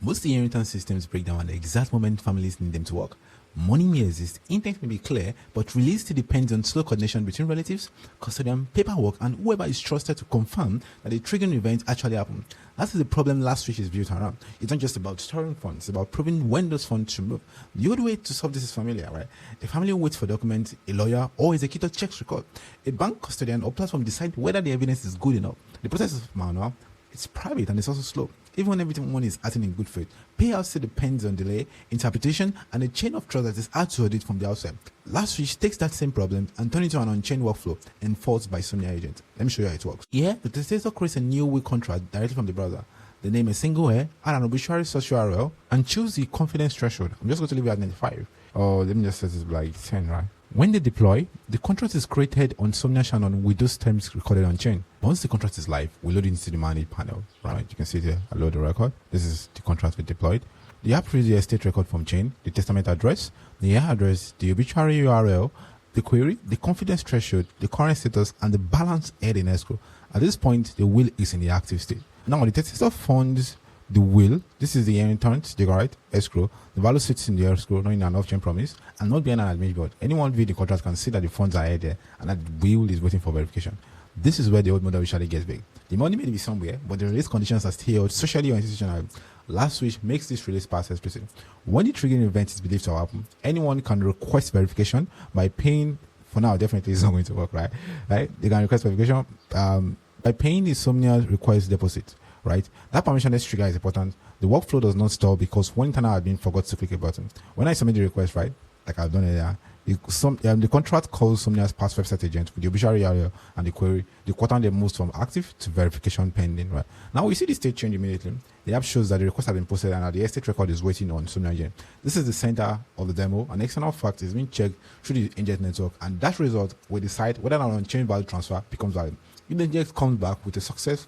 Most inheritance systems break down at the exact moment families need them to work. Money may exist, intent may be clear, but release still depends on slow coordination between relatives, custodian, paperwork, and whoever is trusted to confirm that the triggering event actually happened. That is the problem Last Switch is built around. It's not just about storing funds, it's about proving when those funds should move. The old way to solve this is familiar, right? A family waits for documents, a lawyer or executor checks record. A bank custodian or platform decide whether the evidence is good enough. The process is manual, it's private, and it's also slow. Even when everyone is acting in good faith, payout still depends on delay, interpretation, and a chain of trust that is hard to audit from the outside. Last Switch takes that same problem and turns it into an on-chain workflow enforced by Somnia agent. Let me show you how it works. Here, the testator creates a new will contract directly from the browser. They name a single heir, add an obituary source URL, and choose the confidence threshold. I'm just going to leave it at 95. Oh, let me just set this like 10, right? When they deploy, the contract is created on Somnia Shannon with those terms recorded on chain. Once the contract is live, we load it into the manage panel, right? You can see it here. I load the record. This is the contract we deployed. The app reads the estate record from chain, the testament address, the heir address, the obituary URL, the query, the confidence threshold, the current status, and the balance held in escrow. At this point, the will is in the active state. Now, the testator funds the will. This is the inheritance, the right escrow. The value sits in the escrow, not in an off-chain promise, and not behind an admin board. Anyone viewing the contract can see that the funds are there and that the will is waiting for verification. This is where the old model usually gets big. The money may be somewhere, but the release conditions are still held socially or institutionally. Last Switch makes this release pass explicit. When the triggering event is believed to happen, anyone can request verification by paying. For now, definitely it's not going to work, right? They can request verification by paying the Somnia request deposit. Right? That permissionless trigger is important. The workflow does not stall because one internal admin forgot to click a button. When I submit the request, right, like I've done earlier, the contract calls Somnia's past website agent with the obituary URL and the query. The quote then moves from active to verification pending. Right? Now we see the state change immediately. The app shows that the request has been posted and that the estate record is waiting on Somnia agent. This is the center of the demo. An external fact is being checked through the agent network, and that result will decide whether an on-chain value transfer becomes valid. If the agent comes back with a success.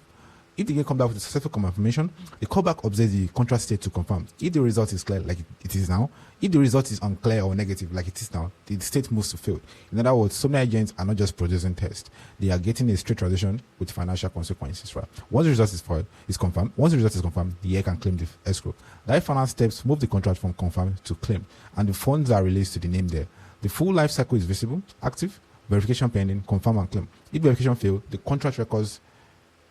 If the agent comes back with a successful confirmation, the callback observes the contract state to confirm. If the result is clear, like it is now, if the result is unclear or negative, like it is now, the state moves to failed. In other words, Somnia agents are not just producing tests; they are getting a straight transition with financial consequences. Right? Once the result is confirmed, the heir can claim the escrow. That final steps move the contract from confirmed to claim, and the funds are released to the name there. The full life cycle is visible, active, verification pending, confirm and claim. If verification fails, the contract records.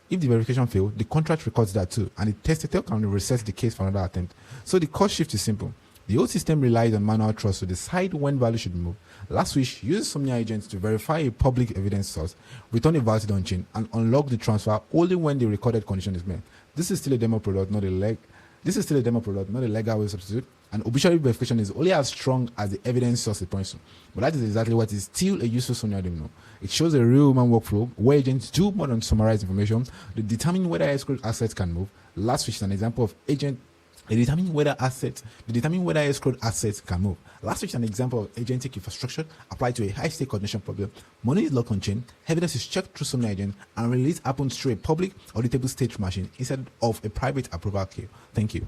If the verification fails, the contract records that too, and the testator can reset the case for another attempt. So the cost shift is simple. The old system relies on manual trust to decide when value should move. Last Switch uses Somnia agents to verify a public evidence source, return a valid on-chain, and unlock the transfer only when the recorded condition is met. This is still a demo product, not a legal way substitute. And obituary verification is only as strong as the evidence source it points to. But that is exactly what is still a useful Somnia domino. It shows a real human workflow where agents do more than summarize information to determine whether escrow assets can move. Last Switch is an example of agent. They determine whether escrowed assets can move. Last Switch is an example of agentic infrastructure applied to a high-stake coordination problem. Money is locked on chain, evidence is checked through Somnia agent, and release happens through a public auditable state machine instead of a private approval queue. Thank you.